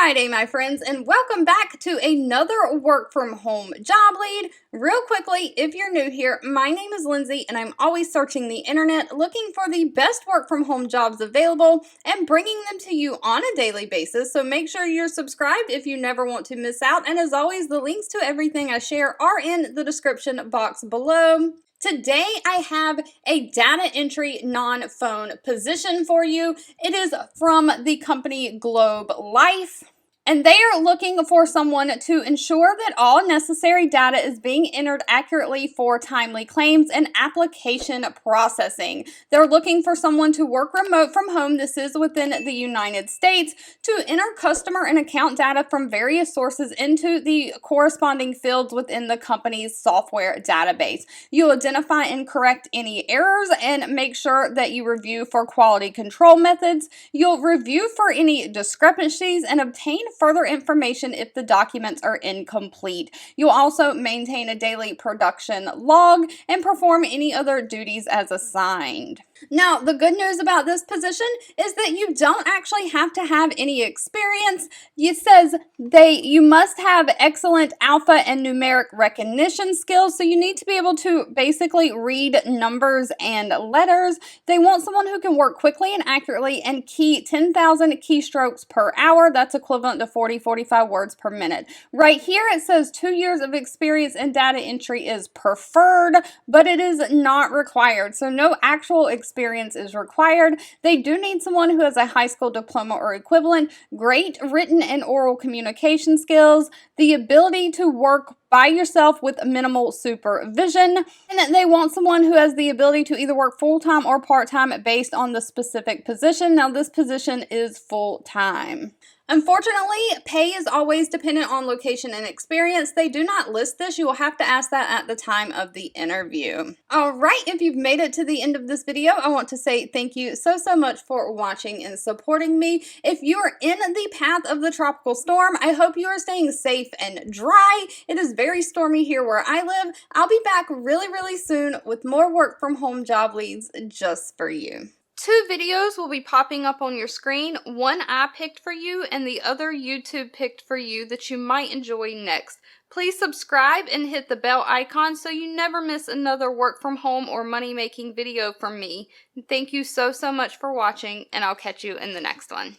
Friday, my friends, and welcome back to another work from home job lead. Real quickly, if you're new here, my name is Lindsay, and I'm always searching the internet looking for the best work from home jobs available and bringing them to you on a daily basis. So make sure you're subscribed if you never want to miss out. And as always, the links to everything I share are in the description box below. Today, I have a data entry non-phone position for you. It is from the company Globe Life. And they are looking for someone to ensure that all necessary data is being entered accurately for timely claims and application processing. They're looking for someone to work remote from home. This is within the United States, to enter customer and account data from various sources into the corresponding fields within the company's software database. You'll identify and correct any errors and make sure that you review for quality control methods. You'll review for any discrepancies and obtain further information if the documents are incomplete. You'll also maintain a daily production log and perform any other duties as assigned. Now, the good news about this position is that you don't actually have to have any experience. It says you must have excellent alpha and numeric recognition skills, so you need to be able to basically read numbers and letters. They want someone who can work quickly and accurately and key 10,000 keystrokes per hour. That's equivalent to 45 words per minute. Right here it says 2 years of experience in data entry is preferred, but it is not required. So no actual experience is required. They do need someone who has a high school diploma or equivalent, great written and oral communication skills, the ability to work by yourself with minimal supervision, and they want someone who has the ability to either work full-time or part-time based on the specific position. Now, this position is full-time. Unfortunately, pay is always dependent on location and experience. They do not list this. You will have to ask that at the time of the interview. All right, if you've made it to the end of this video, I want to say thank you so much for watching and supporting me. If you are in the path of the tropical storm, I hope you are staying safe and dry. It is very stormy here where I live. I'll be back really soon with more work from home job leads just for you. 2 videos will be popping up on your screen. One I picked for you and the other YouTube picked for you that you might enjoy next. Please subscribe and hit the bell icon so you never miss another work from home or money making video from me. Thank you so much for watching, and I'll catch you in the next one.